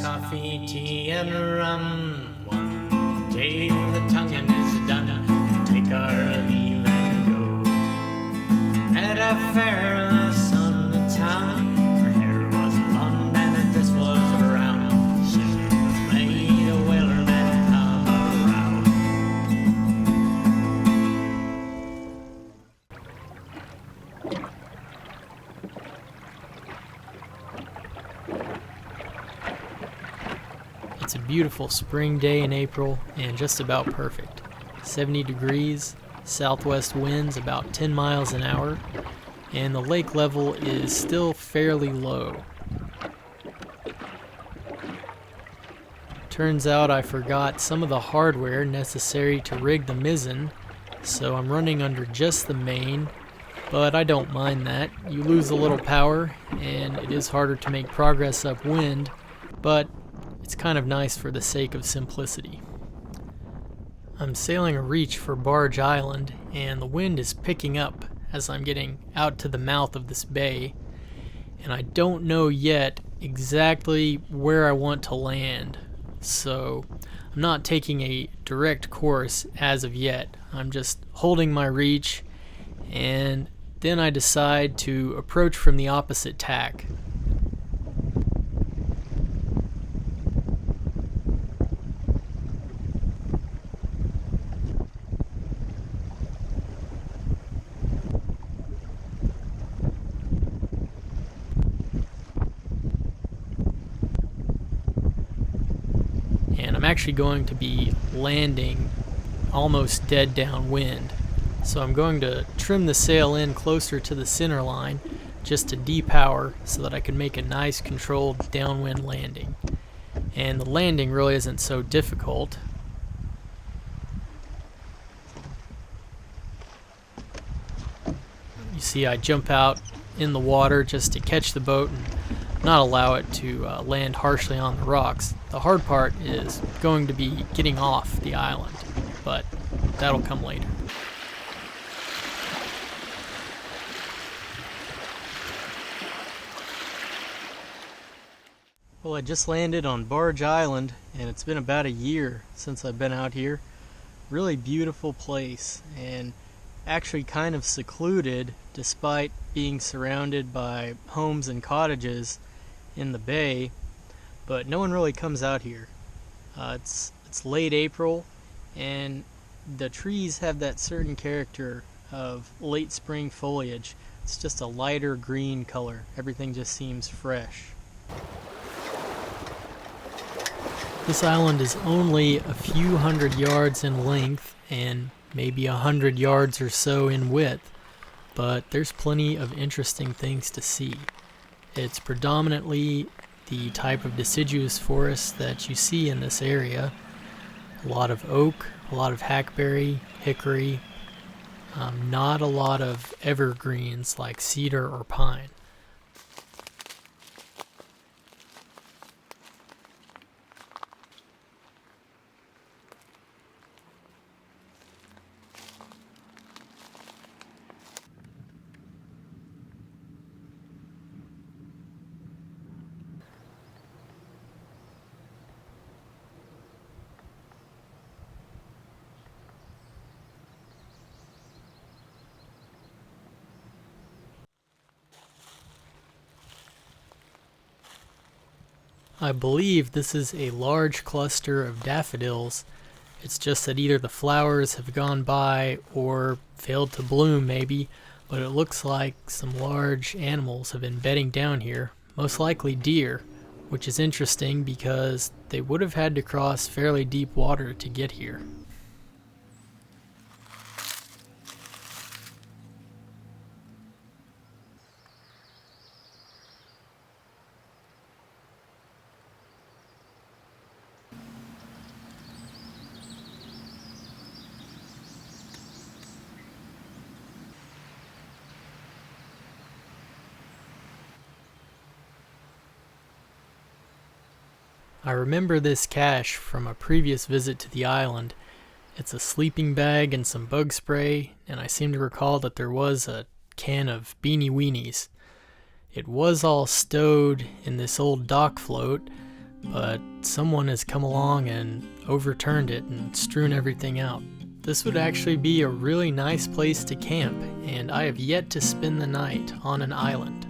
coffee, tea, and rum. One day the tonguing is done, take our leave and go. At a fair in the sun in town, her hair was blonde and this was brown. She made a whaler man come around. It's a beautiful spring day in April and just about perfect. 70 degrees, southwest winds about 10 miles an hour, and the lake level is still fairly low. Turns out I forgot some of the hardware necessary to rig the mizzen, so I'm running under just the main, but I don't mind that. You lose a little power, and it is harder to make progress upwind, but it's kind of nice for the sake of simplicity. I'm sailing a reach for Barge Island, and the wind is picking up as I'm getting out to the mouth of this bay, and I don't know yet exactly where I want to land, so I'm not taking a direct course as of yet. I'm just holding my reach, and then I decide to approach from the opposite tack. And I'm actually going to be landing almost dead downwind. So I'm going to trim the sail in closer to the center line just to depower so that I can make a nice controlled downwind landing. And the landing really isn't so difficult. You see I jump out in the water just to catch the boat and not allow it to land harshly on the rocks. The hard part is going to be getting off the island, but that'll come later. Well, I just landed on Barge Island, and it's been about a year since I've been out here. Really beautiful place, and actually kind of secluded despite being surrounded by homes and cottages in the bay, but no one really comes out here. It's late April, and the trees have that certain character of late spring foliage. It's just a lighter green color. Everything just seems fresh. This island is only a few hundred yards in length and maybe 100 yards or so in width, but there's plenty of interesting things to see. It's predominantly the type of deciduous forest that you see in this area. A lot of oak, a lot of hackberry, hickory, not a lot of evergreens like cedar or pine. I believe this is a large cluster of daffodils. It's just that either the flowers have gone by or failed to bloom maybe, but it looks like some large animals have been bedding down here, most likely deer, which is interesting because they would have had to cross fairly deep water to get here. I remember this cache from a previous visit to the island. It's a sleeping bag and some bug spray, and I seem to recall that there was a can of Beanie Weenies. It was all stowed in this old dock float, but someone has come along and overturned it and strewn everything out. This would actually be a really nice place to camp, and I have yet to spend the night on an island.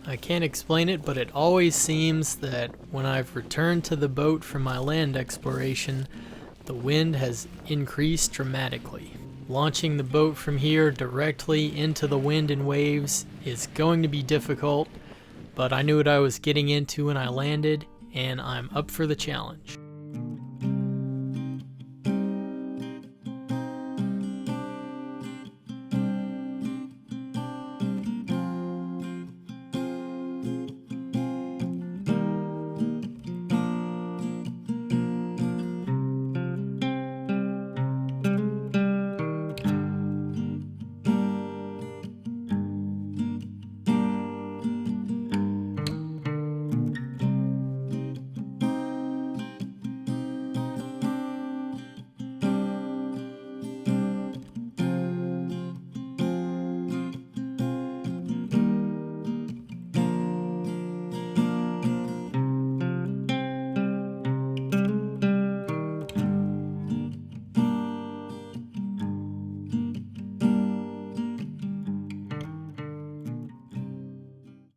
I can't explain it, but it always seems that when I've returned to the boat from my land exploration, the wind has increased dramatically. Launching the boat from here directly into the wind and waves is going to be difficult, but I knew what I was getting into when I landed, and I'm up for the challenge.